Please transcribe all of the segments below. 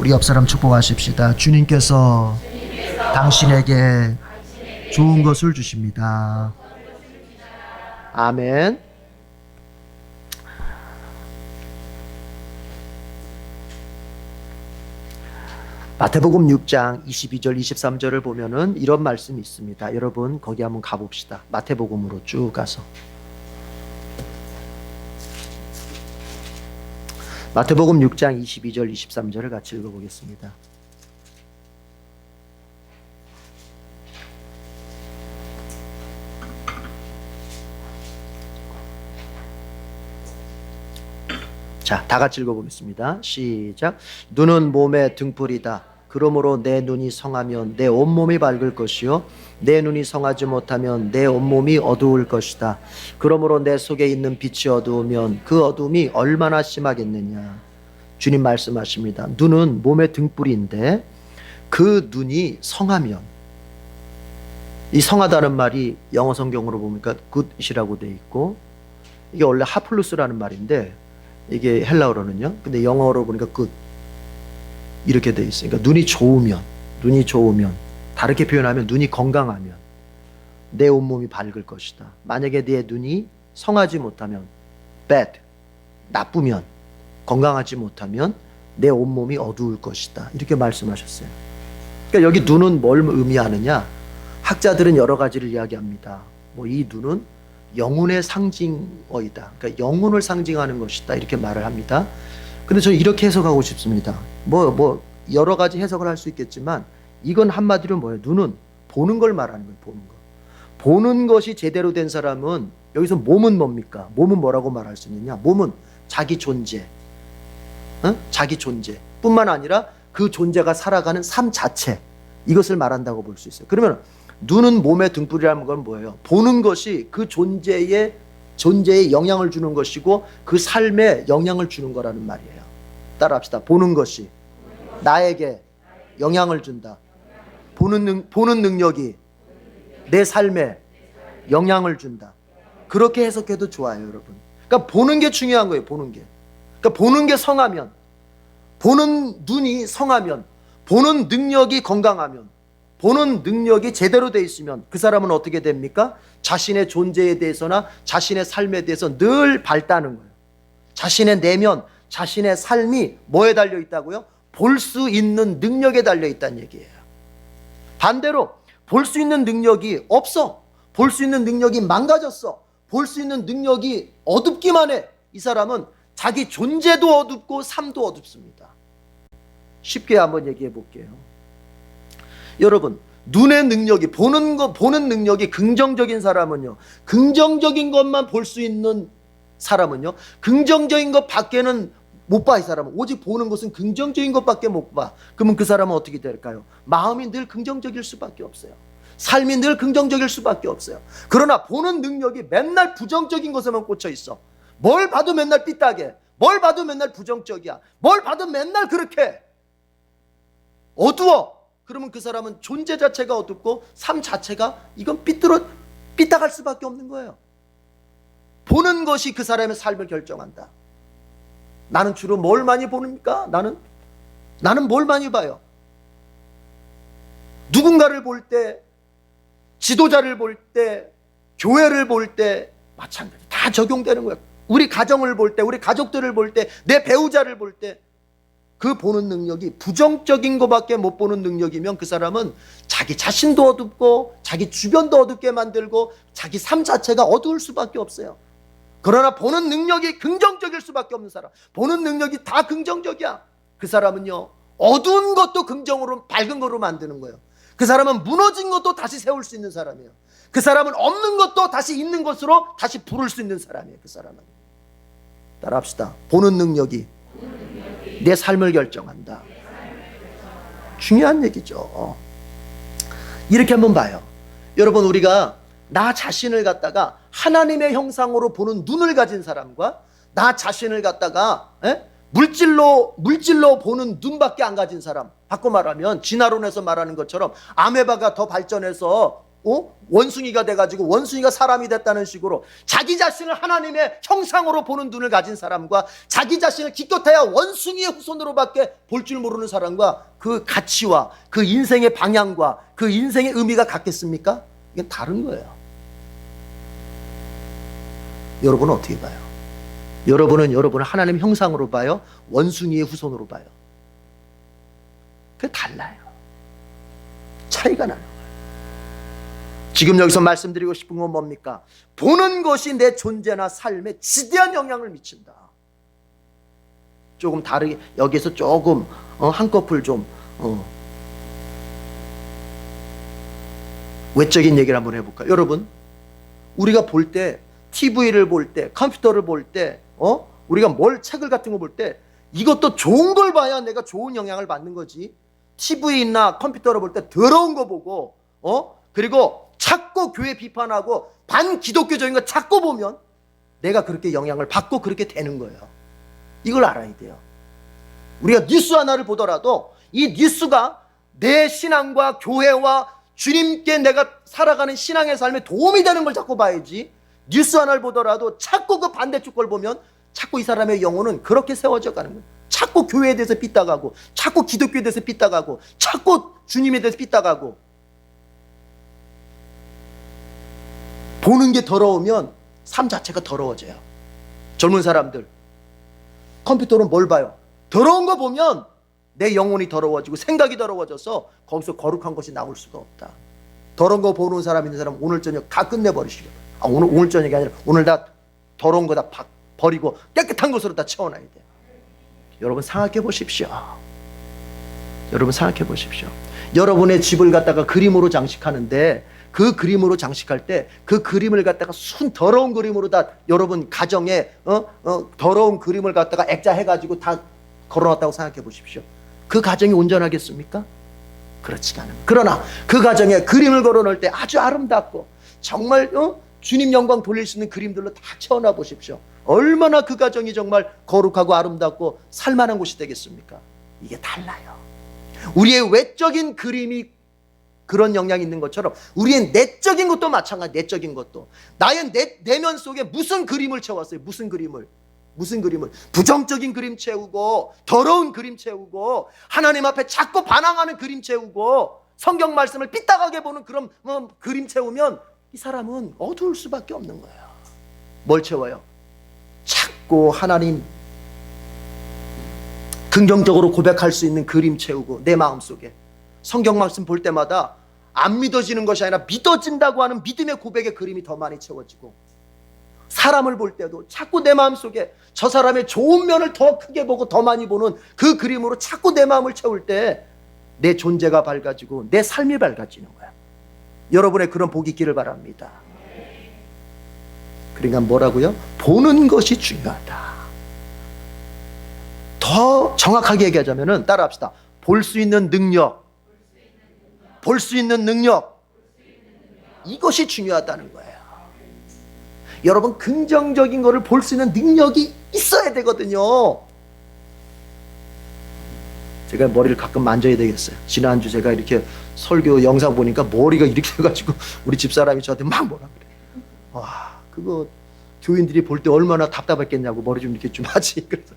우리 옆 사람 축복하십시다. 주님께서 당신에게 좋은 것을 주십니다. 아멘. 마태복음 6장 22절 23절을 보면은 이런 말씀이 있습니다. 여러분 거기 한번 가봅시다. 마태복음으로 쭉 가서 마태복음 6장 22절 23절을 같이 읽어보겠습니다. 자, 다 같이 읽어보겠습니다. 시작. 눈은 몸의 등불이다. 그러므로 내 눈이 성하면 내 온몸이 밝을 것이요 내 눈이 성하지 못하면 내 온몸이 어두울 것이다. 그러므로 내 속에 있는 빛이 어두우면 그 어두움이 얼마나 심하겠느냐. 주님 말씀하십니다. 눈은 몸의 등불인데 그 눈이 성하면, 이 성하다는 말이 영어 성경으로 보니까 good이라고 돼 있고, 이게 원래 하플루스라는 말인데 이게 헬라어로는요. 근데 영어로 보니까 good 이렇게 돼 있어요. 그러니까 눈이 좋으면 다르게 표현하면 눈이 건강하면 내 온몸이 밝을 것이다. 만약에 내 눈이 성하지 못하면 bad, 나쁘면, 건강하지 못하면 내 온몸이 어두울 것이다. 이렇게 말씀하셨어요. 그러니까 여기 눈은 뭘 의미하느냐? 학자들은 여러 가지를 이야기합니다. 이 눈은 영혼의 상징어이다. 그러니까 영혼을 상징하는 것이다. 이렇게 말을 합니다. 근데 저는 이렇게 해석하고 싶습니다. 여러 가지 해석을 할 수 있겠지만 이건 한마디로 뭐예요? 눈은 보는 걸 말하는 거예요. 보는 거. 보는 것이 제대로 된 사람은, 여기서 몸은 뭡니까? 몸은 뭐라고 말할 수 있느냐? 몸은 자기 존재, 자기 존재 뿐만 아니라 그 존재가 살아가는 삶 자체, 이것을 말한다고 볼 수 있어요. 그러면 눈은 몸의 등불이라는 건 뭐예요? 보는 것이 그 존재에 영향을 주는 것이고 그 삶에 영향을 주는 거라는 말이에요. 따라합시다. 보는 것이 나에게 영향을 준다. 보는 능력이 내 삶에 영향을 준다. 그렇게 해석해도 좋아요, 여러분. 그러니까 보는 게 중요한 거예요. 보는 게. 그러니까 보는 게 성하면, 보는 눈이 성하면, 보는 능력이 건강하면, 보는 능력이 제대로 돼 있으면 그 사람은 어떻게 됩니까? 자신의 존재에 대해서나 자신의 삶에 대해서 늘 밝다는 거예요. 자신의 내면, 자신의 삶이 뭐에 달려 있다고요? 볼 수 있는 능력에 달려 있다는 얘기예요. 반대로 볼 수 있는 능력이 없어. 볼 수 있는 능력이 망가졌어. 볼 수 있는 능력이 어둡기만 해. 이 사람은 자기 존재도 어둡고 삶도 어둡습니다. 쉽게 한번 얘기해 볼게요. 여러분, 눈의 능력이, 보는 능력이 긍정적인 사람은요, 긍정적인 것만 볼 수 있는 사람은요, 긍정적인 것 밖에는 못 봐. 이 사람은 오직 보는 것은 긍정적인 것밖에 못 봐. 그러면 그 사람은 어떻게 될까요? 마음이 늘 긍정적일 수밖에 없어요. 삶이 늘 긍정적일 수밖에 없어요. 그러나 보는 능력이 맨날 부정적인 것에만 꽂혀 있어. 뭘 봐도 맨날 삐딱해. 뭘 봐도 맨날 부정적이야. 뭘 봐도 맨날 그렇게 어두워. 그러면 그 사람은 존재 자체가 어둡고 삶 자체가 이건 삐딱할 수밖에 없는 거예요. 보는 것이 그 사람의 삶을 결정한다. 나는 주로 뭘 많이 보니까? 나는 뭘 많이 봐요? 누군가를 볼 때, 지도자를 볼 때, 교회를 볼 때 마찬가지. 다 적용되는 거예요. 우리 가정을 볼 때, 우리 가족들을 볼 때, 내 배우자를 볼 때, 그 보는 능력이 부정적인 것밖에 못 보는 능력이면 그 사람은 자기 자신도 어둡고 자기 주변도 어둡게 만들고 자기 삶 자체가 어두울 수밖에 없어요. 그러나 보는 능력이 긍정적일 수밖에 없는 사람, 보는 능력이 다 긍정적이야. 그 사람은요, 어두운 것도 긍정으로, 밝은 거로 만드는 거예요. 그 사람은 무너진 것도 다시 세울 수 있는 사람이에요. 그 사람은 없는 것도 다시 있는 것으로 다시 부를 수 있는 사람이에요. 그 사람은. 따라합시다. 보는 능력이 내 삶을 결정한다. 중요한 얘기죠. 이렇게 한번 봐요. 여러분, 우리가 나 자신을 갖다가 하나님의 형상으로 보는 눈을 가진 사람과 나 자신을 갖다가 물질로 보는 눈밖에 안 가진 사람, 바꿔 말하면 진화론에서 말하는 것처럼 아메바가 더 발전해서 원숭이가 돼가지고 원숭이가 사람이 됐다는 식으로 자기 자신을 하나님의 형상으로 보는 눈을 가진 사람과 자기 자신을 기껏해야 원숭이의 후손으로밖에 볼 줄 모르는 사람과 그 가치와 그 인생의 방향과 그 인생의 의미가 같겠습니까? 이게 다른 거예요. 여러분은 어떻게 봐요? 여러분은 하나님 형상으로 봐요? 원숭이의 후손으로 봐요? 그게 달라요. 차이가 나는 거예요. 지금 여기서 말씀드리고 싶은 건 뭡니까? 보는 것이 내 존재나 삶에 지대한 영향을 미친다. 조금 다르게 여기에서 조금 한꺼풀 좀 외적인 얘기를 한번 해볼까요? 여러분, 우리가 볼 때, TV를 볼 때, 컴퓨터를 볼 때, 우리가 책을 같은 거 볼 때 이것도 좋은 걸 봐야 내가 좋은 영향을 받는 거지. TV나 컴퓨터를 볼 때 더러운 거 보고 그리고 자꾸 교회 비판하고 반기독교적인 거 자꾸 보면 내가 그렇게 영향을 받고 그렇게 되는 거예요. 이걸 알아야 돼요. 우리가 뉴스 하나를 보더라도 이 뉴스가 내 신앙과 교회와 주님께 내가 살아가는 신앙의 삶에 도움이 되는 걸 자꾸 봐야지. 뉴스 하나를 보더라도 자꾸 그 반대쪽 걸 보면 자꾸 이 사람의 영혼은 그렇게 세워져 가는 거예요. 자꾸 교회에 대해서 삐딱하고 자꾸 기독교에 대해서 삐딱하고 자꾸 주님에 대해서 삐딱하고. 보는 게 더러우면 삶 자체가 더러워져요. 젊은 사람들 컴퓨터로 뭘 봐요? 더러운 거 보면 내 영혼이 더러워지고 생각이 더러워져서 거기서 거룩한 것이 나올 수가 없다. 더러운 거 보는 사람 있는 사람 오늘 저녁 다 끝내버리시고, 오늘 저녁이 아니라 오늘 다 더러운 거 다 버리고 깨끗한 것으로 다 채워놔야 돼요. 여러분 생각해 보십시오. 여러분 생각해 보십시오. 여러분의 집을 갖다가 그림으로 장식하는데 그 그림으로 장식할 때 그 그림을 갖다가 더러운 그림으로 다 여러분 가정에 더러운 그림을 갖다가 액자해가지고 다 걸어놨다고 생각해 보십시오. 그 가정이 온전하겠습니까? 그렇지가 않아요. 그러나 그 가정에 그림을 걸어놓을 때 아주 아름답고 정말 주님 영광 돌릴 수 있는 그림들로 다 채워놔 보십시오. 얼마나 그 가정이 정말 거룩하고 아름답고 살만한 곳이 되겠습니까? 이게 달라요. 우리의 외적인 그림이 그런 영향이 있는 것처럼 우리의 내적인 것도 마찬가지. 내적인 것도 나의 내면 속에 무슨 그림을 채웠어요? 무슨 그림을 부정적인 그림 채우고 더러운 그림 채우고 하나님 앞에 자꾸 반항하는 그림 채우고 성경 말씀을 삐딱하게 보는 그런 그림 채우면 이 사람은 어두울 수밖에 없는 거예요. 뭘 채워요? 자꾸 하나님 긍정적으로 고백할 수 있는 그림 채우고 내 마음속에 성경 말씀 볼 때마다 안 믿어지는 것이 아니라 믿어진다고 하는 믿음의 고백의 그림이 더 많이 채워지고, 사람을 볼 때도 자꾸 내 마음속에 저 사람의 좋은 면을 더 크게 보고 더 많이 보는 그 그림으로 자꾸 내 마음을 채울 때 내 존재가 밝아지고 내 삶이 밝아지는 거야. 여러분의 그런 복이 있기를 바랍니다. 그러니까 뭐라고요? 보는 것이 중요하다. 더 정확하게 얘기하자면 따라합시다. 볼 수 있는 능력, 볼 수 있는 능력, 이것이 중요하다는 거예요. 여러분 긍정적인 거를 볼 수 있는 능력이 있어야 되거든요. 제가 머리를 가끔 만져야 되겠어요. 지난주 제가 이렇게 설교 영상 보니까 머리가 이렇게 해가지고 우리 집사람이 저한테 막 뭐라 그래. 와, 그거 교인들이 볼 때 얼마나 답답했겠냐고 머리 좀 이렇게 좀 하지. 그래서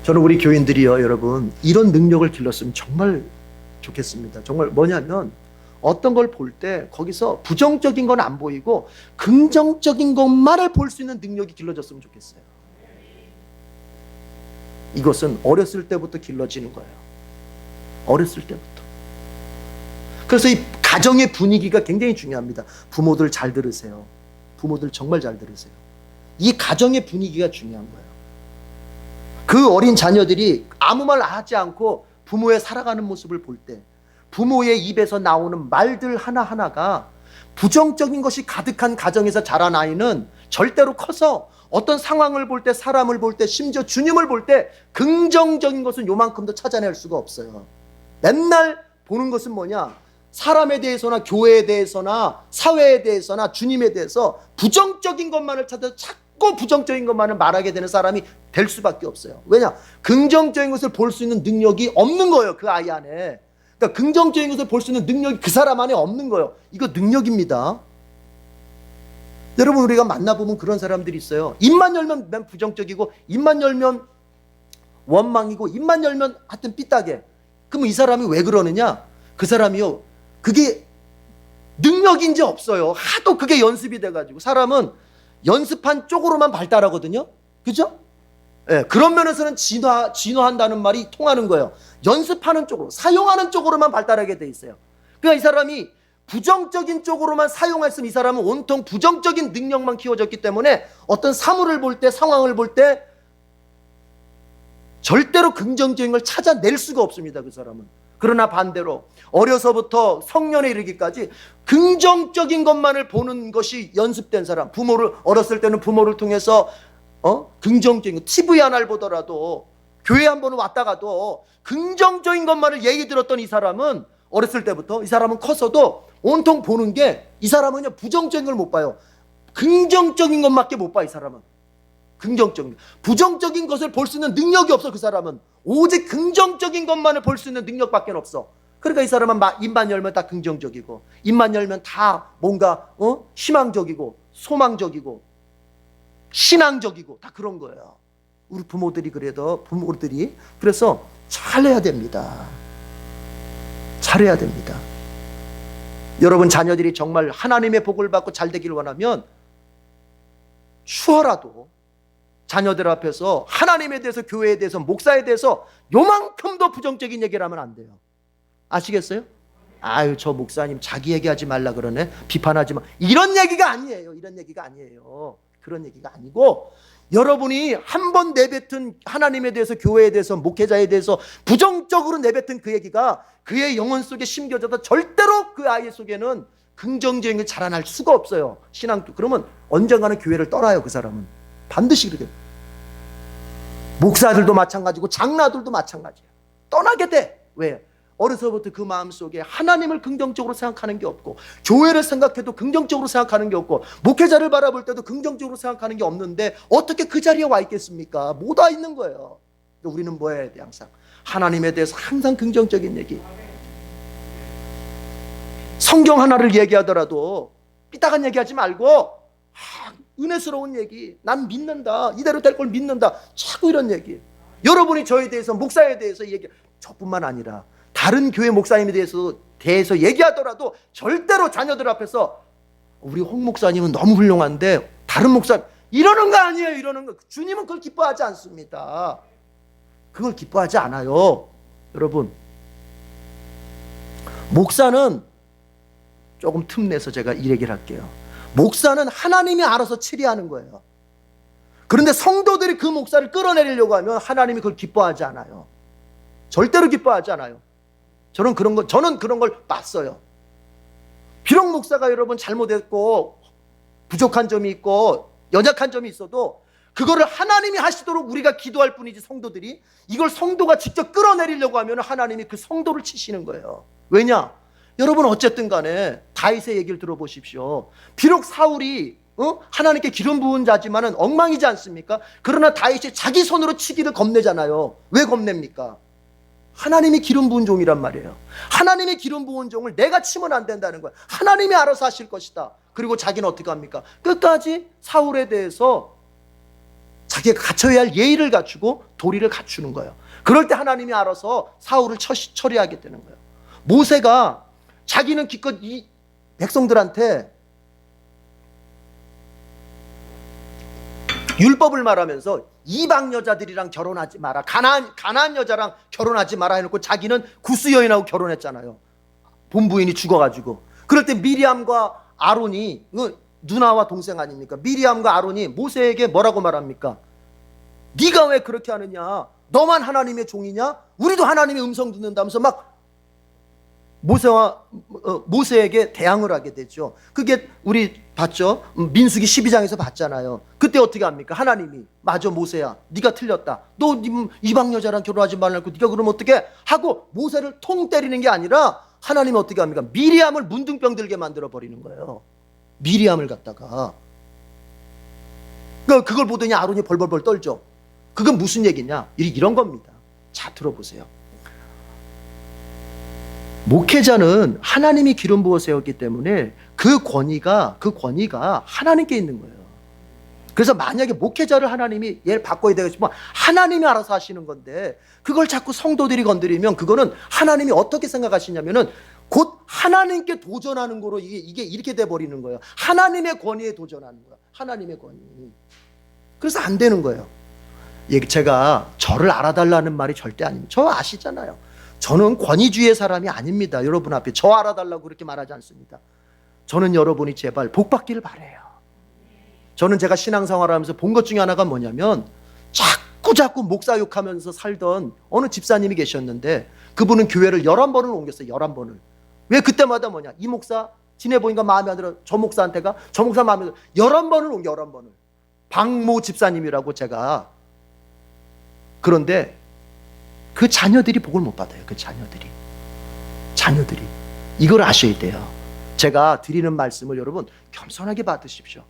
저는 우리 교인들이요, 여러분 이런 능력을 길렀으면 정말 좋겠습니다. 정말 뭐냐면 어떤 걸 볼 때 거기서 부정적인 건 안 보이고 긍정적인 것만을 볼 수 있는 능력이 길러졌으면 좋겠어요. 이것은 어렸을 때부터 길러지는 거예요. 어렸을 때부터. 그래서 이 가정의 분위기가 굉장히 중요합니다. 부모들 잘 들으세요. 부모들 정말 잘 들으세요. 이 가정의 분위기가 중요한 거예요. 그 어린 자녀들이 아무 말 하지 않고 부모의 살아가는 모습을 볼 때 부모의 입에서 나오는 말들 하나하나가 부정적인 것이 가득한 가정에서 자란 아이는 절대로 커서 어떤 상황을 볼 때, 사람을 볼 때, 심지어 주님을 볼 때 긍정적인 것은 요만큼도 찾아낼 수가 없어요. 맨날 보는 것은 뭐냐? 사람에 대해서나 교회에 대해서나 사회에 대해서나 주님에 대해서 부정적인 것만을 찾아서 자꾸 부정적인 것만을 말하게 되는 사람이 될 수밖에 없어요. 왜냐? 긍정적인 것을 볼 수 있는 능력이 없는 거예요. 그 아이 안에. 그러니까 긍정적인 것을 볼 수 있는 능력이 그 사람 안에 없는 거예요. 이거 능력입니다. 여러분, 우리가 만나보면 그런 사람들이 있어요. 입만 열면 맨 부정적이고, 입만 열면 원망이고, 입만 열면 하여튼 삐딱해. 그러면 이 사람이 왜 그러느냐? 그 사람이요, 그게 능력인지 없어요. 하도 그게 연습이 돼가지고. 사람은 연습한 쪽으로만 발달하거든요. 그죠? 예, 그런 면에서는 진화한다는 말이 통하는 거예요. 연습하는 쪽으로, 사용하는 쪽으로만 발달하게 돼 있어요. 그러니까 이 사람이 부정적인 쪽으로만 사용했으면 이 사람은 온통 부정적인 능력만 키워졌기 때문에 어떤 사물을 볼 때, 상황을 볼 때 절대로 긍정적인 걸 찾아낼 수가 없습니다. 그 사람은. 그러나 반대로 어려서부터 성년에 이르기까지 긍정적인 것만을 보는 것이 연습된 사람, 부모를, 어렸을 때는 부모를 통해서 긍정적인 거, TV 하나를 보더라도, 교회 한 번은 왔다가도 긍정적인 것만을 얘기 들었던 이 사람은, 어렸을 때부터 이 사람은 커서도 온통 보는 게, 이 사람은요 부정적인 걸 못 봐요. 긍정적인 것밖에 못 봐. 이 사람은 긍정적인, 부정적인 것을 볼 수 있는 능력이 없어. 그 사람은 오직 긍정적인 것만을 볼 수 있는 능력밖에 없어. 그러니까 이 사람은 입만 열면 다 긍정적이고, 입만 열면 다 뭔가 희망적이고, 소망적이고, 신앙적이고, 다 그런 거예요. 우리 부모들이 그래서 잘해야 됩니다. 잘해야 됩니다. 여러분 자녀들이 정말 하나님의 복을 받고 잘 되길 원하면 추워라도 자녀들 앞에서 하나님에 대해서, 교회에 대해서, 목사에 대해서 요만큼도 부정적인 얘기를 하면 안 돼요. 아시겠어요? 아유, 저 목사님 자기 얘기하지 말라 그러네, 비판하지 마, 이런 얘기가 아니에요. 이런 얘기가 아니에요. 그런 얘기가 아니고, 여러분이 한 번 내뱉은 하나님에 대해서, 교회에 대해서, 목회자에 대해서 부정적으로 내뱉은 그 얘기가 그의 영혼 속에 심겨져서 절대로 그 아이 속에는 긍정적인 게 자라날 수가 없어요. 신앙도. 그러면 언젠가는 교회를 떠나요. 그 사람은 반드시 그렇게. 목사들도 마찬가지고 장로들도 마찬가지예요. 떠나게 돼. 왜? 어려서부터 그 마음속에 하나님을 긍정적으로 생각하는 게 없고, 교회를 생각해도 긍정적으로 생각하는 게 없고, 목회자를 바라볼 때도 긍정적으로 생각하는 게 없는데 어떻게 그 자리에 와 있겠습니까? 못 와 있는 거예요. 우리는 뭐 해야 돼? 항상 하나님에 대해서 항상 긍정적인 얘기, 성경 하나를 얘기하더라도 삐딱한 얘기하지 말고 은혜스러운 얘기, 난 믿는다, 이대로 될 걸 믿는다, 자꾸 이런 얘기. 여러분이 저에 대해서, 목사에 대해서 얘기, 저뿐만 아니라 다른 교회 목사님에 대해서 얘기하더라도 절대로 자녀들 앞에서 우리 홍 목사님은 너무 훌륭한데 다른 목사 이러는 거 아니에요. 이러는 거. 주님은 그걸 기뻐하지 않습니다. 그걸 기뻐하지 않아요. 여러분, 목사는 조금 틈내서 제가 이 얘기를 할게요. 목사는 하나님이 알아서 치리하는 거예요. 그런데 성도들이 그 목사를 끌어내리려고 하면 하나님이 그걸 기뻐하지 않아요. 절대로 기뻐하지 않아요. 저는 그런 걸 봤어요. 비록 목사가 여러분 잘못했고 부족한 점이 있고 연약한 점이 있어도 그거를 하나님이 하시도록 우리가 기도할 뿐이지, 성도들이 이걸 성도가 직접 끌어내리려고 하면 하나님이 그 성도를 치시는 거예요. 왜냐? 여러분 어쨌든 간에 다윗의 얘기를 들어보십시오. 비록 사울이 하나님께 기름 부은 자지만은 엉망이지 않습니까? 그러나 다윗이 자기 손으로 치기를 겁내잖아요. 왜 겁냅니까? 하나님이 기름 부은 종이란 말이에요. 하나님의 기름 부은 종을 내가 치면 안 된다는 거예요. 하나님이 알아서 하실 것이다. 그리고 자기는 어떻게 합니까? 끝까지 사울에 대해서 자기가 갖춰야 할 예의를 갖추고 도리를 갖추는 거예요. 그럴 때 하나님이 알아서 사울을 처리하게 되는 거예요. 모세가 자기는 기껏 이 백성들한테 율법을 말하면서 이방 여자들이랑 결혼하지 마라, 가나안 여자랑 결혼하지 마라 해놓고 자기는 구스 여인하고 결혼했잖아요. 본부인이 죽어가지고. 그럴 때 미리암과 아론이, 누나와 동생 아닙니까? 미리암과 아론이 모세에게 뭐라고 말합니까? 네가 왜 그렇게 하느냐? 너만 하나님의 종이냐? 우리도 하나님의 음성 듣는다면서 막 모세에게 대항을 하게 되죠. 그게 우리 봤죠? 민수기 12장에서 봤잖아요. 그때 어떻게 합니까? 하나님이, 맞아 모세야, 네가 틀렸다, 너 이방 여자랑 결혼하지 말라고, 네가 그러면 어떻게 하고 모세를 통 때리는 게 아니라 하나님이 어떻게 합니까? 미리암을 문둥병 들게 만들어 버리는 거예요. 미리암을 갖다가. 그걸 보더니 아론이 벌벌벌 떨죠. 그건 무슨 얘기냐? 이런 겁니다. 자, 들어보세요. 목회자는 하나님이 기름 부어 세웠기 때문에 그 권위가 하나님께 있는 거예요. 그래서 만약에 목회자를 하나님이 얘를 바꿔야 되고 싶으면 하나님이 알아서 하시는 건데, 그걸 자꾸 성도들이 건드리면 그거는 하나님이 어떻게 생각하시냐면은 곧 하나님께 도전하는 거로 이게 이렇게 돼 버리는 거예요. 하나님의 권위에 도전하는 거예요. 하나님의 권위. 그래서 안 되는 거예요. 제가 저를 알아달라는 말이 절대 아닙니다. 저 아시잖아요. 저는 권위주의의 사람이 아닙니다. 여러분 앞에 저 알아달라고 그렇게 말하지 않습니다. 저는 여러분이 제발 복 받기를 바라요. 저는 제가 신앙생활을 하면서 본 것 중에 하나가 뭐냐면, 자꾸 목사 욕하면서 살던 어느 집사님이 계셨는데, 그분은 교회를 11번을 옮겼어요. 11번을. 왜? 그때마다 뭐냐, 이 목사 지내보니까 마음에 안 들어, 저 목사한테 가, 저 목사 마음에 들어. 11번을 옮겨. 11번을. 박모 집사님이라고 제가. 그런데 그 자녀들이 복을 못 받아요. 그 자녀들이 이걸 아셔야 돼요. 제가 드리는 말씀을 여러분 겸손하게 받으십시오.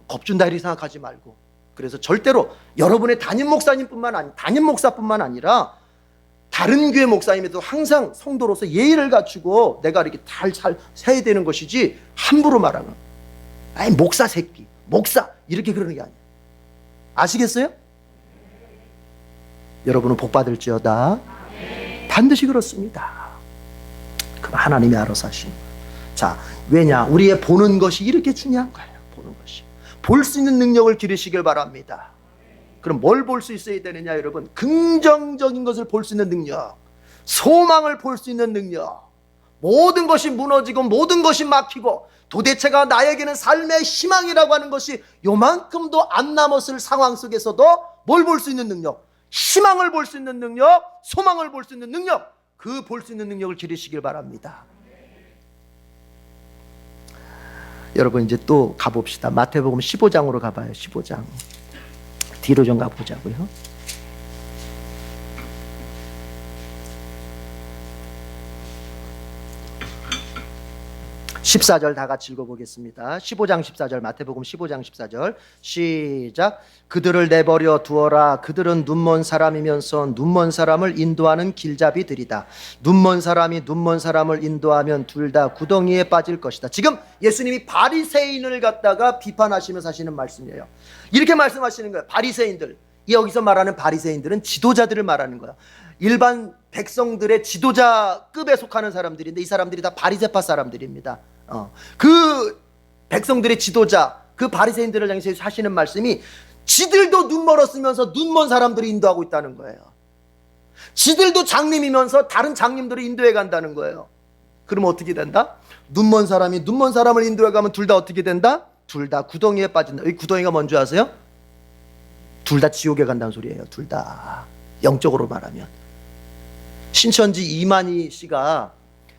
겁준다 이렇게 생각하지 말고. 그래서 절대로 여러분의 담임 목사뿐만 아니라 다른 교회 목사님에도 항상 성도로서 예의를 갖추고 내가 이렇게 잘 해야 되는 것이지, 함부로 말하면 아이 목사 새끼, 목사 이렇게 그러는 게 아니에요. 아시겠어요? 여러분은 복 받을지어다. 반드시 그렇습니다. 그럼 하나님이 알아서 하시는 거예요. 자, 왜냐? 우리의 보는 것이 이렇게 중요한 거예요. 보는 것이. 볼 수 있는 능력을 기르시길 바랍니다. 그럼 뭘 볼 수 있어야 되느냐, 여러분? 긍정적인 것을 볼 수 있는 능력, 소망을 볼 수 있는 능력. 모든 것이 무너지고 모든 것이 막히고 도대체가 나에게는 삶의 희망이라고 하는 것이 요만큼도 안 남았을 상황 속에서도 뭘 볼 수 있는 능력? 희망을 볼 수 있는 능력, 소망을 볼 수 있는 능력, 그 볼 수 있는 능력을 기르시길 바랍니다. 여러분 이제 또 가봅시다. 마태복음 15장으로 가봐요. 15장. 뒤로 좀 가보자고요. 14절 다 같이 읽어보겠습니다. 15장 14절, 마태복음 15장 14절 시작. 그들을 내버려 두어라. 그들은 눈먼 사람이면서 눈먼 사람을 인도하는 길잡이들이다. 눈먼 사람이 눈먼 사람을 인도하면 둘 다 구덩이에 빠질 것이다. 지금 예수님이 바리새인을 갖다가 비판하시면서 하시는 말씀이에요. 이렇게 말씀하시는 거예요. 바리새인들, 여기서 말하는 바리새인들은 지도자들을 말하는 거예요. 일반 백성들의 지도자급에 속하는 사람들인데 이 사람들이 다 바리새파 사람들입니다. 그 백성들의 지도자, 그 바리새인들을 향해서 하시는 말씀이 지들도 눈 멀었으면서 눈먼 사람들을 인도하고 있다는 거예요. 지들도 장님이면서 다른 장님들을 인도해 간다는 거예요. 그럼 어떻게 된다? 눈먼 사람이 눈먼 사람을 인도해 가면 둘 다 어떻게 된다? 둘 다 구덩이에 빠진다. 이 구덩이가 뭔지 아세요? 둘 다 지옥에 간다는 소리예요. 둘 다. 영적으로 말하면 신천지 이만희 씨가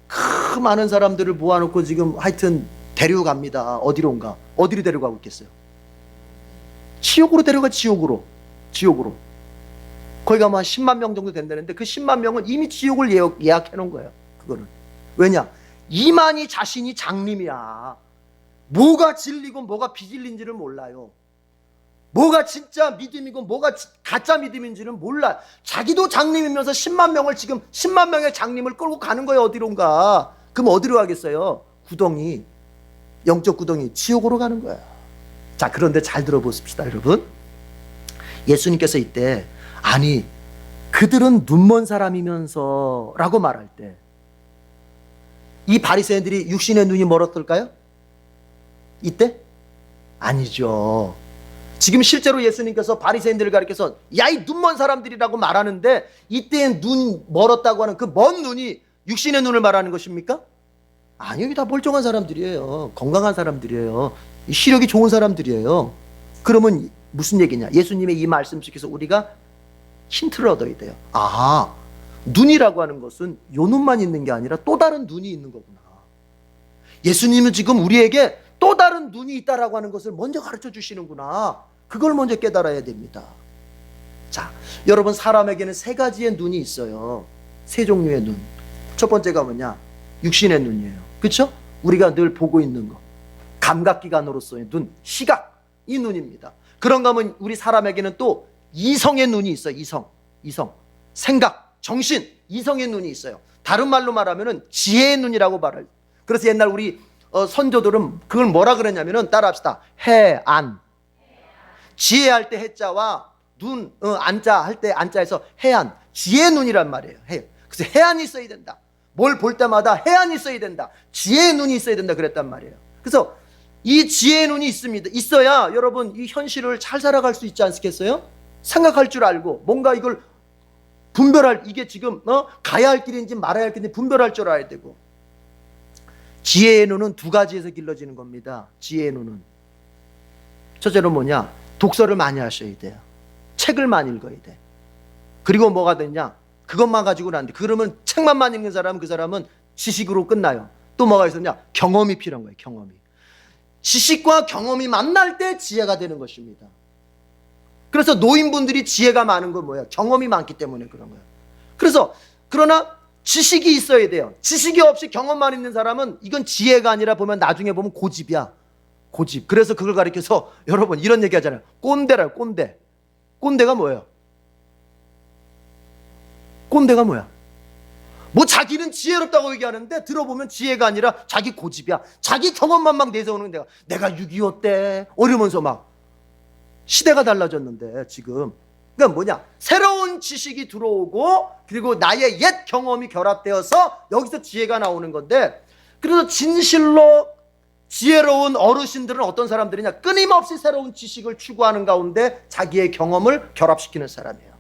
그 많은 사람들을 모아놓고 지금 하여튼 데려갑니다. 어디론가. 어디로 데려가고 있겠어요? 지옥으로 데려가. 지옥으로. 거기 가면 한 10만 명 정도 된다는데 그 10만 명은 이미 지옥을 예약해 놓은 거예요. 그거는. 왜냐? 이만희 자신이 장님이야. 뭐가 진리고 뭐가 비진리인지를 몰라요. 뭐가 진짜 믿음이고 뭐가 가짜 믿음인지는 몰라. 자기도 장님이면서 10만 명을 지금 10만 명의 장님을 끌고 가는 거예요. 어디론가. 그럼 어디로 가겠어요? 구덩이. 영적 구덩이. 지옥으로 가는 거야. 자, 그런데 잘 들어보십시다, 여러분. 예수님께서 이때 아니 그들은 눈먼 사람이면서 라고 말할 때 이 바리새인들이 육신의 눈이 멀었을까요? 이때? 아니죠. 지금 실제로 예수님께서 바리새인들을 가리켜서 야, 이 눈먼 사람들이라고 말하는데 이때엔 눈 멀었다고 하는 그 먼 눈이 육신의 눈을 말하는 것입니까? 아니요, 다 멀쩡한 사람들이에요. 건강한 사람들이에요. 시력이 좋은 사람들이에요. 그러면 무슨 얘기냐? 예수님의 이 말씀 속에서 우리가 힌트를 얻어야 돼요. 아, 눈이라고 하는 것은 요 눈만 있는 게 아니라 또 다른 눈이 있는 거구나. 예수님은 지금 우리에게 또 다른 눈이 있다라고 하는 것을 먼저 가르쳐 주시는구나. 그걸 먼저 깨달아야 됩니다. 자, 여러분, 사람에게는 세 가지의 눈이 있어요. 세 종류의 눈. 첫 번째가 뭐냐? 육신의 눈이에요. 그렇죠? 우리가 늘 보고 있는 거. 감각기관으로서의 눈, 시각, 이 눈입니다. 그런가 하면 우리 사람에게는 또 이성의 눈이 있어요. 이성, 생각, 정신, 이성의 눈이 있어요. 다른 말로 말하면은 지혜의 눈이라고 말해요. 그래서 옛날 우리 선조들은 그걸 뭐라 그랬냐면은 따라합시다. 해안. 지혜할 때 해자와 눈, 안자 할 때 안자에서 해안, 지혜의 눈이란 말이에요. 그래서 해안이 있어야 된다. 뭘 볼 때마다 해안이 있어야 된다. 지혜의 눈이 있어야 된다 그랬단 말이에요. 그래서 이 지혜의 눈이 있습니다. 있어야 여러분 이 현실을 잘 살아갈 수 있지 않겠어요? 생각할 줄 알고 뭔가 이걸 분별할, 이게 지금 가야 할 길인지 말아야 할 길인지 분별할 줄 알아야 되고. 지혜의 눈은 두 가지에서 길러지는 겁니다. 지혜의 눈은 첫째로 뭐냐? 독서를 많이 하셔야 돼요. 책을 많이 읽어야 돼. 그리고 뭐가 되냐? 그것만 가지고는 안 돼. 그러면 책만 읽는 사람은 그 사람은 지식으로 끝나요. 또 뭐가 있었냐? 경험이 필요한 거예요. 경험이. 지식과 경험이 만날 때 지혜가 되는 것입니다. 그래서 노인분들이 지혜가 많은 건 뭐예요? 경험이 많기 때문에 그런 거예요. 그래서 그러나 지식이 있어야 돼요. 지식이 없이 경험만 있는 사람은 이건 지혜가 아니라 보면 나중에 보면 고집이야. 고집. 그래서 그걸 가리켜서 여러분 이런 얘기 하잖아요. 꼰대라요. 꼰대. 꼰대가 뭐예요? 꼰대가 뭐야? 뭐 자기는 지혜롭다고 얘기하는데 들어보면 지혜가 아니라 자기 고집이야. 자기 경험만 막 내세우는 내가 6.25 때 이러면서 막 시대가 달라졌는데 지금 그러니까 뭐냐? 새로운 지식이 들어오고 그리고 나의 옛 경험이 결합되어서 여기서 지혜가 나오는 건데, 그래서 진실로 지혜로운 어르신들은 어떤 사람들이냐? 끊임없이 새로운 지식을 추구하는 가운데 자기의 경험을 결합시키는 사람이에요.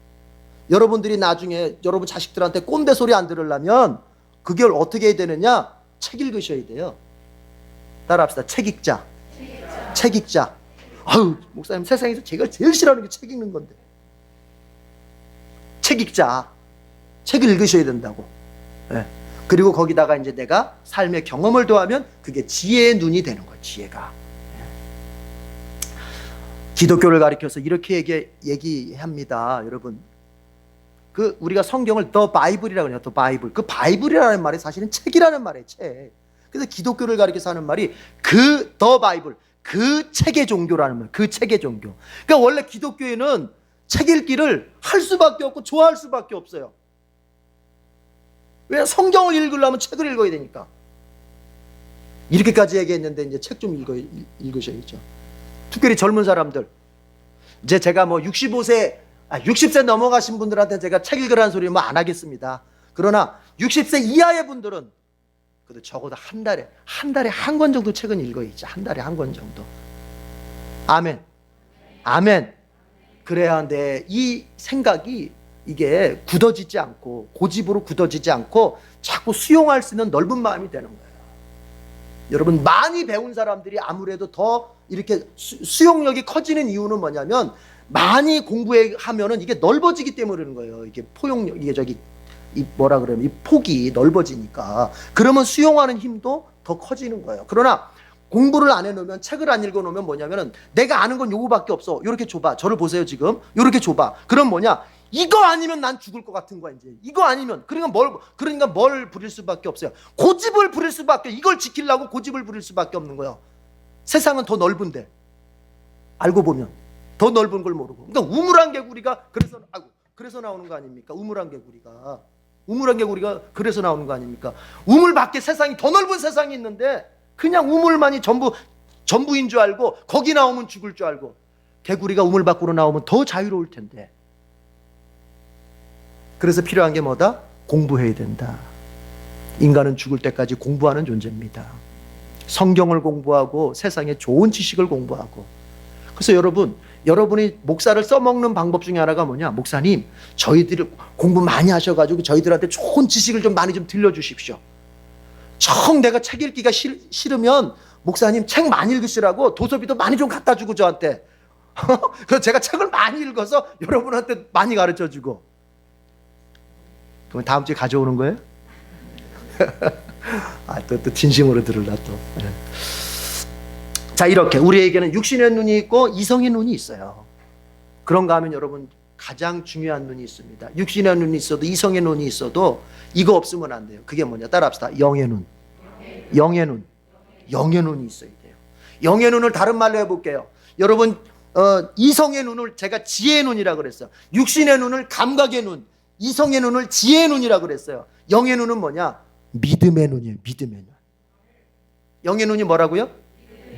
여러분들이 나중에 여러분 자식들한테 꼰대 소리 안 들으려면 그게 어떻게 해야 되느냐? 책 읽으셔야 돼요. 따라합시다. 책 읽자. 책 읽자. 아유, 목사님 세상에서 제가 제일 싫어하는 게 책 읽는 건데. 책 읽자. 책을 읽으셔야 된다고. 네. 그리고 거기다가 이제 내가 삶의 경험을 더하면 그게 지혜의 눈이 되는 거예요. 지혜가. 기독교를 가리켜서 이렇게 얘기합니다. 여러분, 그 우리가 성경을 The Bible이라고 해요. The Bible. 그 바이블이라는 말이 사실은 책이라는 말이에요. 책. 그래서 기독교를 가리켜서 하는 말이 그 The Bible, 그 책의 종교라는 말. 그 책의 종교. 그러니까 원래 기독교에는 책 읽기를 할 수밖에 없고 좋아할 수밖에 없어요. 왜? 성경을 읽으려면 책을 읽어야 되니까. 이렇게까지 얘기했는데 이제 책 좀 읽으셔야죠. 특별히 젊은 사람들. 이제 제가 뭐 60세 넘어가신 분들한테 제가 책 읽으라는 소리 뭐 안 하겠습니다. 그러나 60세 이하의 분들은 그래도 적어도 한 달에 한 권 정도 책은 읽어야지. 한 달에 한 권 정도. 아멘. 아멘. 그래야 내 이 생각이 이게 굳어지지 않고 고집으로 굳어지지 않고 자꾸 수용할 수 있는 넓은 마음이 되는 거예요. 여러분, 많이 배운 사람들이 아무래도 더 이렇게 수용력이 커지는 이유는 뭐냐면 많이 공부하면은 이게 넓어지기 때문에 그러는 거예요. 이게 포용력, 이게 이 뭐라 그러면 이 폭이 넓어지니까. 그러면 수용하는 힘도 더 커지는 거예요. 그러나 공부를 안 해놓으면, 책을 안 읽어놓으면 뭐냐면은 내가 아는 건 요거밖에 없어. 요렇게 줘봐. 저를 보세요 지금. 요렇게 줘봐. 그럼 뭐냐? 이거 아니면 난 죽을 것 같은 거야 이제. 이거 아니면 그러니까 뭘 부릴 수밖에 없어요. 고집을 부릴 수밖에. 이걸 지키려고 고집을 부릴 수밖에 없는 거예요. 세상은 더 넓은데 알고 보면 더 넓은 걸 모르고. 그러니까 우물안 개구리가 그래서 나오는 거 아닙니까? 우물안 개구리가 그래서 나오는 거 아닙니까? 우물 밖에 세상이 더 넓은 세상이 있는데 그냥 우물만이 전부인 줄 알고 거기 나오면 죽을 줄 알고. 개구리가 우물 밖으로 나오면 더 자유로울 텐데. 그래서 필요한 게 뭐다? 공부해야 된다. 인간은 죽을 때까지 공부하는 존재입니다. 성경을 공부하고 세상에 좋은 지식을 공부하고. 그래서 여러분이 목사를 써먹는 방법 중에 하나가 뭐냐? 목사님, 저희들 공부 많이 하셔가지고 저희들한테 좋은 지식을 좀 많이 좀 들려주십시오. 정 내가 책 읽기가 싫으면 목사님 책 많이 읽으시라고 도서비도 많이 좀 갖다 주고 저한테. 그래서 제가 책을 많이 읽어서 여러분한테 많이 가르쳐 주고. 그럼 다음 주에 가져오는 거예요? 또 진심으로 들으려 또. 자, 이렇게 우리에게는 육신의 눈이 있고 이성의 눈이 있어요. 그런가 하면 여러분, 가장 중요한 눈이 있습니다. 육신의 눈이 있어도 이성의 눈이 있어도 이거 없으면 안 돼요. 그게 뭐냐? 따라합시다. 영의 눈. 영의 눈. 영의 눈이 있어야 돼요. 영의 눈을 다른 말로 해볼게요. 여러분, 이성의 눈을 제가 지혜의 눈이라고 그랬어요. 육신의 눈을 감각의 눈, 이성의 눈을 지혜의 눈이라고 그랬어요. 영의 눈은 뭐냐? 믿음의 눈이에요. 믿음의 눈. 영의 눈이 뭐라고요?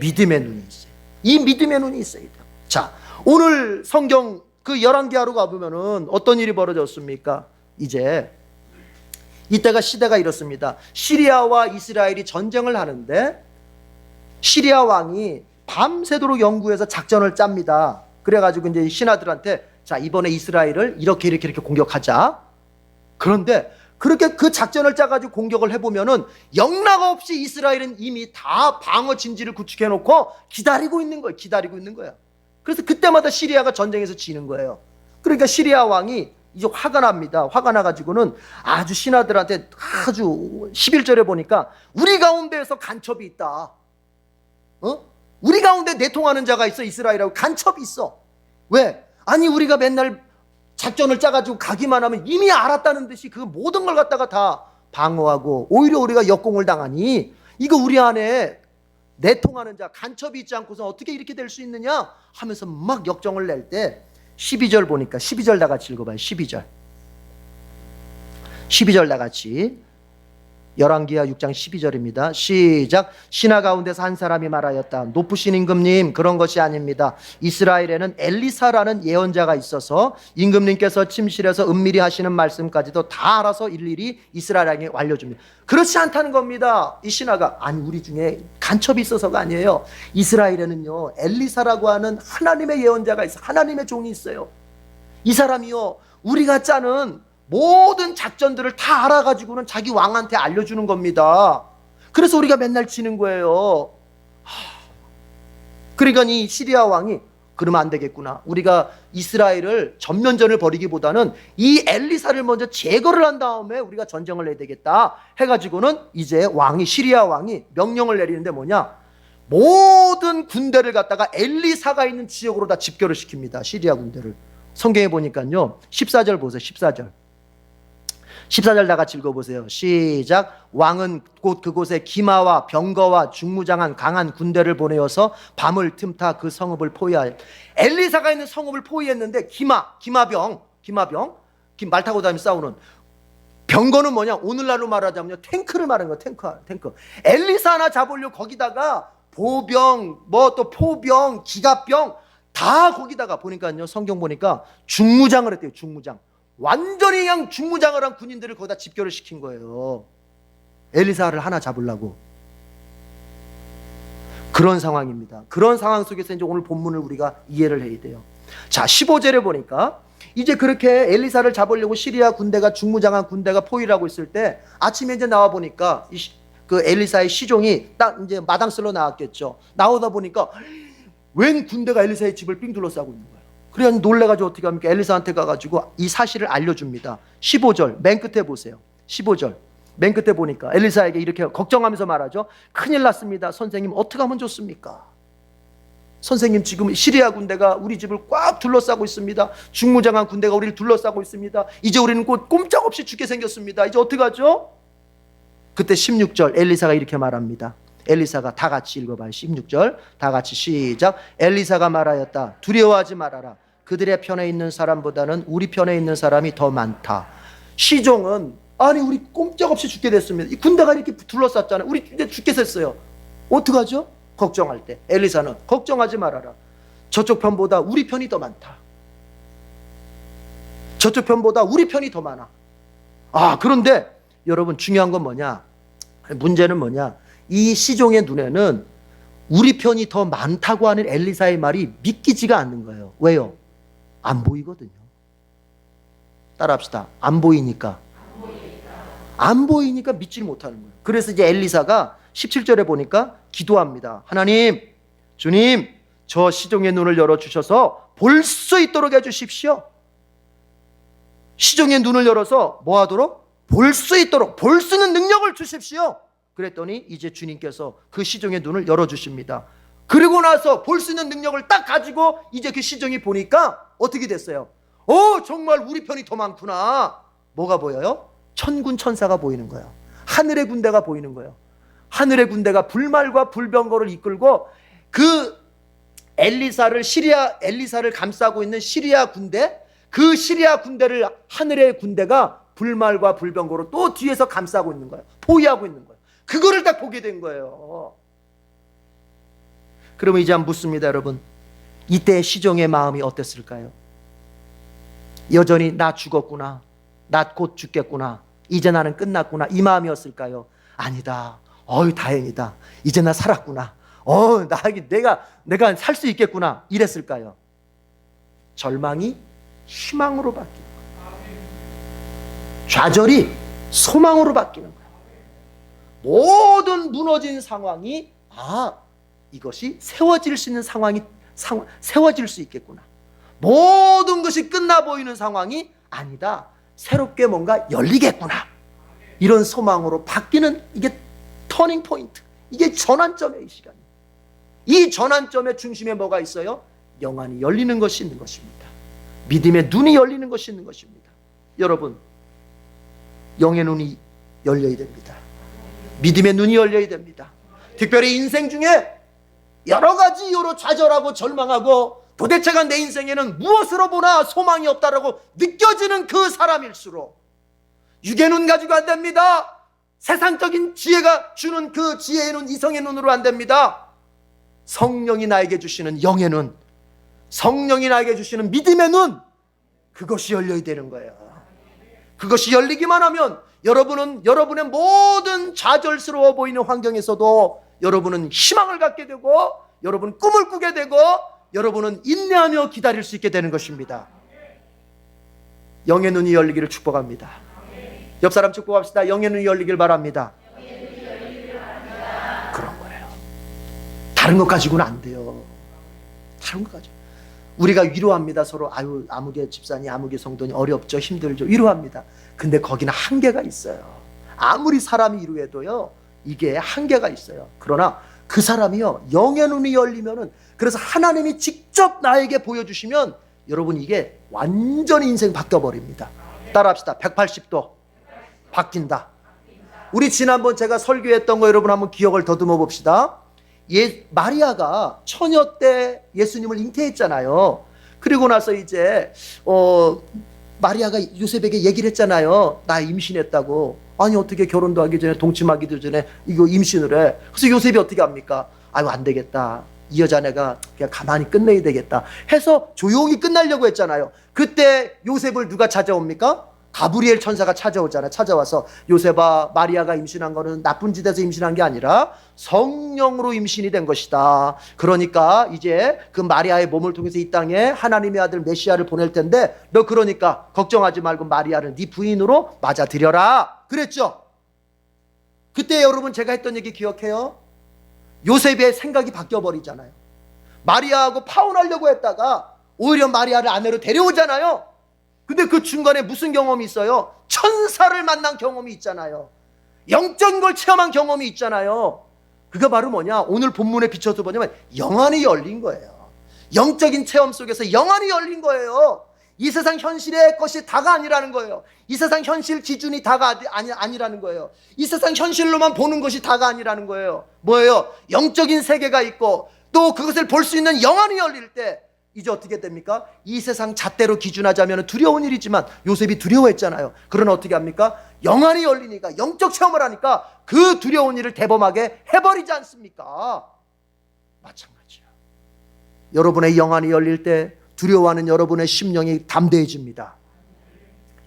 믿음의 눈이 있어요. 이 믿음의 눈이 있어야 돼요. 자, 오늘 성경 그 열왕기하로 가보면은 어떤 일이 벌어졌습니까? 이제 이때가 시대가 이렇습니다. 시리아와 이스라엘이 전쟁을 하는데 시리아 왕이 밤새도록 연구해서 작전을 짭니다. 그래가지고 이제 신하들한테 자, 이번에 이스라엘을 이렇게 공격하자. 그런데 그렇게 그 작전을 짜가지고 공격을 해보면은 영락 없이 이스라엘은 이미 다 방어 진지를 구축해 놓고 기다리고 있는 거예요. 그래서 그때마다 시리아가 전쟁에서 지는 거예요. 그러니까 시리아 왕이 이제 화가 납니다. 화가 나가지고는 아주 신하들한테 아주 11절에 보니까 우리 가운데에서 간첩이 있다. 우리 가운데 내통하는 자가 있어. 이스라엘하고 간첩이 있어. 왜? 아니 우리가 맨날 작전을 짜가지고 가기만 하면 이미 알았다는 듯이 그 모든 걸 갖다가 다 방어하고 오히려 우리가 역공을 당하니 이거 우리 안에 내통하는 자 간첩이 있지 않고서 어떻게 이렇게 될 수 있느냐 하면서 막 역정을 낼 때 12절 보니까 12절 다 같이 읽어봐요. 12절 다 같이 열왕기하 6장 12절입니다. 시작. 신하 가운데서 한 사람이 말하였다. 높으신 임금님, 그런 것이 아닙니다. 이스라엘에는 엘리사라는 예언자가 있어서 임금님께서 침실에서 은밀히 하시는 말씀까지도 다 알아서 일일이 이스라엘에게 알려줍니다. 그렇지 않다는 겁니다. 이 신하가 아니 우리 중에 간첩이 있어서가 아니에요. 이스라엘에는요 엘리사라고 하는 하나님의 예언자가 있어요. 하나님의 종이 있어요. 이 사람이요 우리가 짜는 모든 작전들을 다 알아가지고는 자기 왕한테 알려주는 겁니다. 그래서 우리가 맨날 지는 거예요. 그러니까 이 시리아 왕이 그러면 안 되겠구나. 우리가 이스라엘을 전면전을 벌이기보다는 이 엘리사를 먼저 제거를 한 다음에 우리가 전쟁을 해야 되겠다 해가지고는 이제 시리아 왕이 명령을 내리는데 뭐냐, 모든 군대를 갖다가 엘리사가 있는 지역으로 다 집결을 시킵니다. 시리아 군대를. 성경에 보니까요 14절 보세요. 14절 다 같이 읽어보세요. 시작. 왕은 곧 그곳에 기마와 병거와 중무장한 강한 군대를 보내어서 밤을 틈타 그 성읍을 포위하여. 엘리사가 있는 성읍을 포위했는데 기마병 말 타고 다니며 싸우는 병거는 뭐냐, 오늘날로 말하자면요 탱크를 말하는 거예요. 탱크. 엘리사 하나 잡으려고 거기다가 보병 또 포병 기갑병 다 거기다가 보니까요 성경 보니까 중무장을 했대요. 중무장. 완전히 그냥 중무장을 한 군인들을 거기다 집결을 시킨 거예요. 엘리사를 하나 잡으려고. 그런 상황입니다. 그런 상황 속에서 이제 오늘 본문을 우리가 이해를 해야 돼요. 자, 15절에 보니까 이제 그렇게 엘리사를 잡으려고 시리아 군대가 중무장한 군대가 포위를 하고 있을 때 아침에 이제 나와 보니까 그 엘리사의 시종이 딱 이제 마당쓸로 나왔겠죠. 나오다 보니까 웬 군대가 엘리사의 집을 삥 둘러싸고 있는 거예요. 그래서 놀래가지고 어떻게 합니까? 엘리사한테 가가지고 이 사실을 알려줍니다. 15절 맨 끝에 보세요. 15절 맨 끝에 보니까 엘리사에게 이렇게 걱정하면서 말하죠. 큰일 났습니다. 선생님 어떻게 하면 좋습니까? 선생님 지금 시리아 군대가 우리 집을 꽉 둘러싸고 있습니다. 중무장한 군대가 우리를 둘러싸고 있습니다. 이제 우리는 곧 꼼짝없이 죽게 생겼습니다. 이제 어떻게 하죠? 그때 16절 엘리사가 이렇게 말합니다. 엘리사가 다 같이 읽어봐요. 16절 다 같이 시작. 엘리사가 말하였다. 두려워하지 말아라. 그들의 편에 있는 사람보다는 우리 편에 있는 사람이 더 많다. 시종은 아니 우리 꼼짝없이 죽게 됐습니다. 이 군대가 이렇게 둘러쌌잖아요. 우리 이제 죽겠었어요. 어떡하죠? 걱정할 때 엘리사는 걱정하지 말아라. 저쪽 편보다 우리 편이 더 많다. 저쪽 편보다 우리 편이 더 많아. 그런데 여러분 중요한 건 뭐냐, 문제는 뭐냐, 이 시종의 눈에는 우리 편이 더 많다고 하는 엘리사의 말이 믿기지가 않는 거예요. 왜요? 안 보이거든요. 따라합시다. 안 보이니까 믿지를 못하는 거예요. 그래서 이제 엘리사가 17절에 보니까 기도합니다. 하나님, 주님, 저 시종의 눈을 열어주셔서 볼 수 있도록 해주십시오. 시종의 눈을 열어서 뭐 하도록? 볼 수 있도록, 볼 수 있는 능력을 주십시오. 그랬더니 이제 주님께서 그 시종의 눈을 열어주십니다. 그리고 나서 볼 수 있는 능력을 딱 가지고 이제 그 시종이 보니까 어떻게 됐어요? 정말 우리 편이 더 많구나. 뭐가 보여요? 천군 천사가 보이는 거예요. 하늘의 군대가 보이는 거예요. 하늘의 군대가 불말과 불병거를 이끌고 그 엘리사를 감싸고 있는 시리아 군대, 그 시리아 군대를 하늘의 군대가 불말과 불병거로 또 뒤에서 감싸고 있는 거예요. 포위하고 있는 거예요. 그거를 딱 보게 된 거예요. 그러면 이제 한번 묻습니다, 여러분. 이때 시종의 마음이 어땠을까요? 여전히 나 죽었구나, 나 곧 죽겠구나, 이제 나는 끝났구나, 이 마음이었을까요? 아니다. 다행이다. 이제 나 살았구나. 내가 살 수 있겠구나. 이랬을까요? 절망이 희망으로 바뀌는 거예요. 좌절이 소망으로 바뀌는 거예요. 모든 무너진 상황이 이것이 세워질 수 있는 상황이 세워질 수 있겠구나. 모든 것이 끝나 보이는 상황이 아니다. 새롭게 뭔가 열리겠구나. 이런 소망으로 바뀌는, 이게 터닝 포인트, 이게 전환점의 이 시간이에요. 이 전환점의 중심에 뭐가 있어요? 영안이 열리는 것이 있는 것입니다. 믿음의 눈이 열리는 것이 있는 것입니다. 여러분, 영의 눈이 열려야 됩니다. 믿음의 눈이 열려야 됩니다. 특별히 인생 중에 여러 가지 이유로 좌절하고 절망하고 도대체가 내 인생에는 무엇으로 보나 소망이 없다라고 느껴지는 그 사람일수록 육의 눈 가지고 안 됩니다. 세상적인 지혜가 주는 그 지혜의 눈, 이성의 눈으로 안 됩니다. 성령이 나에게 주시는 영의 눈, 성령이 나에게 주시는 믿음의 눈, 그것이 열려야 되는 거예요. 그것이 열리기만 하면 여러분은 여러분의 모든 좌절스러워 보이는 환경에서도 여러분은 희망을 갖게 되고, 여러분은 꿈을 꾸게 되고, 여러분은 인내하며 기다릴 수 있게 되는 것입니다. 영의 눈이 열리기를 축복합니다. 옆 사람 축복합시다. 영의 눈이 열리길 바랍니다. 그런 거예요. 다른 것 가지고는 안 돼요. 다른 것 가지고. 우리가 위로합니다. 서로 아무개 집사님, 아무개 성도님 어렵죠, 힘들죠, 위로합니다. 근데 거기는 한계가 있어요. 아무리 사람이 위로해도요, 이게 한계가 있어요. 그러나 그 사람이요, 영의 눈이 열리면은, 그래서 하나님이 직접 나에게 보여주시면 여러분 이게 완전히 인생 바뀌어버립니다. 따라합시다. 180도 바뀐다. 우리 지난번 제가 설교했던 거 여러분 한번 기억을 더듬어 봅시다. 마리아가 처녀 때 예수님을 잉태했잖아요. 그리고 나서 이제 마리아가 요셉에게 얘기를 했잖아요. 나 임신했다고. 아니 어떻게 결혼도 하기 전에, 동침하기도 전에 이거 임신을 해. 그래서 요셉이 어떻게 합니까? 안 되겠다, 이 여자네가 그냥 가만히 끝내야 되겠다 해서 조용히 끝나려고 했잖아요. 그때 요셉을 누가 찾아옵니까? 가브리엘 천사가 찾아오잖아요. 찾아와서 요셉아, 마리아가 임신한 거는 나쁜 짓에서 임신한 게 아니라 성령으로 임신이 된 것이다. 그러니까 이제 그 마리아의 몸을 통해서 이 땅에 하나님의 아들 메시아를 보낼 텐데, 너 그러니까 걱정하지 말고 마리아를 네 부인으로 맞아들여라 그랬죠. 그때 여러분 제가 했던 얘기 기억해요? 요셉의 생각이 바뀌어버리잖아요. 마리아하고 파혼하려고 했다가 오히려 마리아를 아내로 데려오잖아요. 근데 그 중간에 무슨 경험이 있어요? 천사를 만난 경험이 있잖아요. 영적인 걸 체험한 경험이 있잖아요. 그게 바로 뭐냐? 오늘 본문에 비춰서 보냐면 영안이 열린 거예요. 영적인 체험 속에서 영안이 열린 거예요. 이 세상 현실의 것이 다가 아니라는 거예요. 이 세상 현실 기준이 다가 아니라는 거예요. 이 세상 현실로만 보는 것이 다가 아니라는 거예요. 뭐예요? 영적인 세계가 있고 또 그것을 볼 수 있는 영안이 열릴 때 이제 어떻게 됩니까? 이 세상 잣대로 기준하자면 두려운 일이지만 요셉이 두려워했잖아요. 그러나 어떻게 합니까? 영안이 열리니까, 영적 체험을 하니까 그 두려운 일을 대범하게 해버리지 않습니까? 마찬가지예요. 여러분의 영안이 열릴 때 두려워하는 여러분의 심령이 담대해집니다.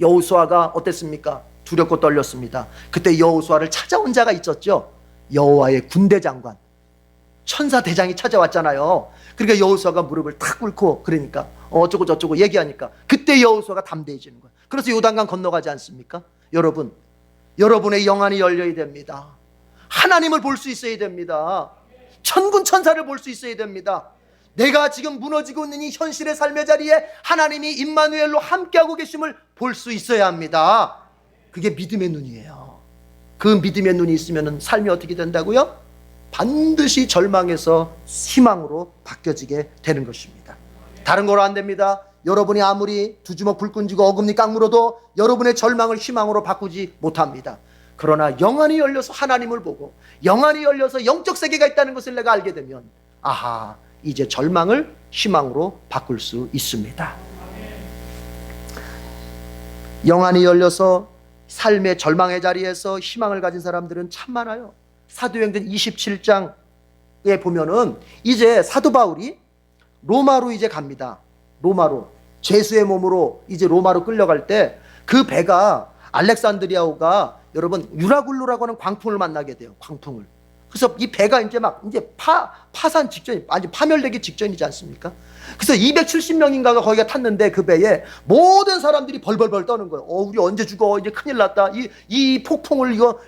여호수아가 어땠습니까? 두렵고 떨렸습니다. 그때 여호수아를 찾아온 자가 있었죠. 여호와의 군대 장관, 천사 대장이 찾아왔잖아요. 그러니까 여호수아가 무릎을 탁 꿇고, 그러니까 어쩌고 저쩌고 얘기하니까 그때 여호수아가 담대해지는 거예요. 그래서 요단강 건너가지 않습니까? 여러분, 여러분의 영안이 열려야 됩니다. 하나님을 볼 수 있어야 됩니다. 천군 천사를 볼 수 있어야 됩니다. 내가 지금 무너지고 있는 이 현실의 삶의 자리에 하나님이 임마누엘로 함께하고 계심을 볼 수 있어야 합니다. 그게 믿음의 눈이에요. 그 믿음의 눈이 있으면 삶이 어떻게 된다고요? 반드시 절망에서 희망으로 바뀌어지게 되는 것입니다. 다른 거로 안 됩니다. 여러분이 아무리 두 주먹 불끈 쥐고 어금니 깡 물어도 여러분의 절망을 희망으로 바꾸지 못합니다. 그러나 영안이 열려서 하나님을 보고 영안이 열려서 영적 세계가 있다는 것을 내가 알게 되면, 아하, 이제 절망을 희망으로 바꿀 수 있습니다. 영안이 열려서 삶의 절망의 자리에서 희망을 가진 사람들은 참 많아요. 사도행전 27장에 보면은 이제 사도 바울이 로마로 이제 갑니다. 로마로 죄수의 몸으로 이제 로마로 끌려갈 때 그 배가 알렉산드리아호가 여러분 유라굴로라고 하는 광풍을 만나게 돼요. 광풍을. 그래서 이 배가 이제 막 이제 파산 직전이, 아니 파멸되기 직전이지 않습니까? 그래서 270명인가가 거기가 탔는데 그 배에 모든 사람들이 벌벌벌 떠는 거예요. 우리 언제 죽어? 이제 큰일 났다. 이 폭풍을 이거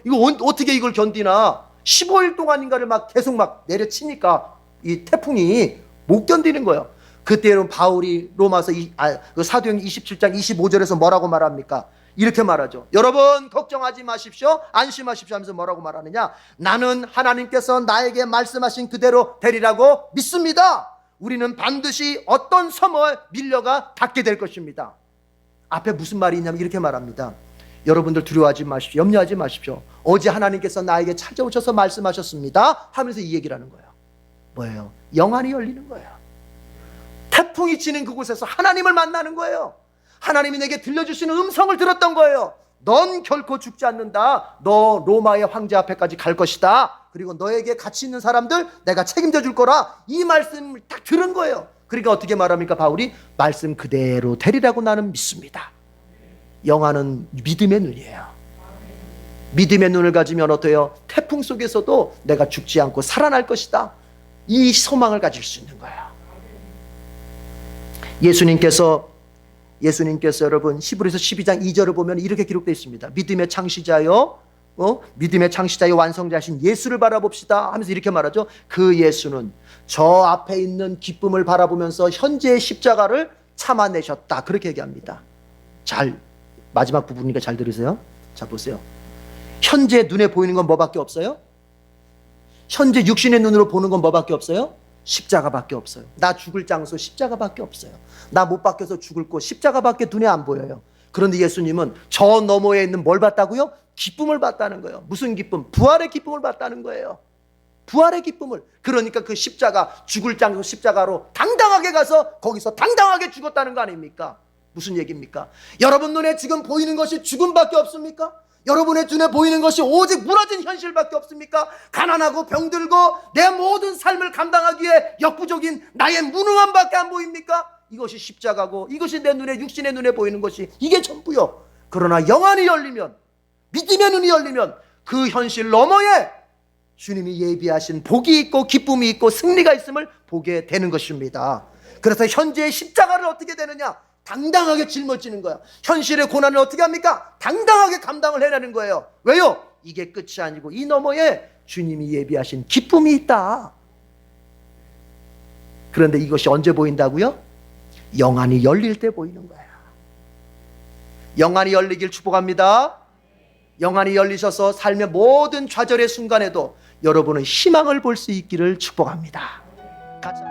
어떻게 이걸 견디나? 15일 동안인가를 막 계속 막 내려치니까 이 태풍이 못 견디는 거예요. 그때는 바울이 로마서 사도행전 27장 25절에서 뭐라고 말합니까? 이렇게 말하죠. 여러분 걱정하지 마십시오. 안심하십시오 하면서 뭐라고 말하느냐? 나는 하나님께서 나에게 말씀하신 그대로 되리라고 믿습니다. 우리는 반드시 어떤 섬에 밀려가 닿게 될 것입니다. 앞에 무슨 말이 있냐면 이렇게 말합니다. 여러분들 두려워하지 마십시오. 염려하지 마십시오. 어제 하나님께서 나에게 찾아오셔서 말씀하셨습니다 하면서 이 얘기를 하는 거예요. 뭐예요? 영안이 열리는 거예요. 태풍이 치는 그곳에서 하나님을 만나는 거예요. 하나님이 내게 들려주시는 음성을 들었던 거예요. 넌 결코 죽지 않는다. 너 로마의 황제 앞에까지 갈 것이다. 그리고 너에게 가치 있는 사람들 내가 책임져 줄 거라. 이 말씀을 딱 들은 거예요. 그러니까 어떻게 말합니까? 바울이 말씀 그대로 되리라고 나는 믿습니다. 영안은 믿음의 눈이에요. 믿음의 눈을 가지면 어때요? 태풍 속에서도 내가 죽지 않고 살아날 것이다. 이 소망을 가질 수 있는 거예요. 예수님께서 여러분 히브리서 12장 2절을 보면 이렇게 기록되어 있습니다. 믿음의 창시자요 믿음의 창시자요 완성자신 예수를 바라봅시다 하면서 이렇게 말하죠. 그 예수는 저 앞에 있는 기쁨을 바라보면서 현재의 십자가를 참아내셨다. 그렇게 얘기합니다. 잘 마지막 부분이니까 잘 들으세요. 자 보세요. 현재 눈에 보이는 건 뭐밖에 없어요? 현재 육신의 눈으로 보는 건 뭐밖에 없어요? 십자가밖에 없어요. 나 죽을 장소 십자가밖에 없어요. 나 못 박혀서 죽을 곳 십자가밖에 눈에 안 보여요. 그런데 예수님은 저 너머에 있는 뭘 봤다고요? 기쁨을 봤다는 거예요. 무슨 기쁨? 부활의 기쁨을 봤다는 거예요. 부활의 기쁨을. 그러니까 그 십자가, 죽을 장소 십자가로 당당하게 가서 거기서 당당하게 죽었다는 거 아닙니까? 무슨 얘기입니까? 여러분 눈에 지금 보이는 것이 죽음밖에 없습니까? 여러분의 눈에 보이는 것이 오직 무너진 현실밖에 없습니까? 가난하고 병들고 내 모든 삶을 감당하기에 역부족인 나의 무능함밖에 안 보입니까? 이것이 십자가고 이것이 내 눈에, 육신의 눈에 보이는 것이 이게 전부요. 그러나 영안이 열리면, 믿음의 눈이 열리면 그 현실 너머에 주님이 예비하신 복이 있고 기쁨이 있고 승리가 있음을 보게 되는 것입니다. 그래서 현재의 십자가를 어떻게 되느냐? 당당하게 짊어지는 거야. 현실의 고난을 어떻게 합니까? 당당하게 감당을 해내는 거예요. 왜요? 이게 끝이 아니고 이 너머에 주님이 예비하신 기쁨이 있다. 그런데 이것이 언제 보인다고요? 영안이 열릴 때 보이는 거야. 영안이 열리길 축복합니다. 영안이 열리셔서 삶의 모든 좌절의 순간에도 여러분은 희망을 볼 수 있기를 축복합니다. 같이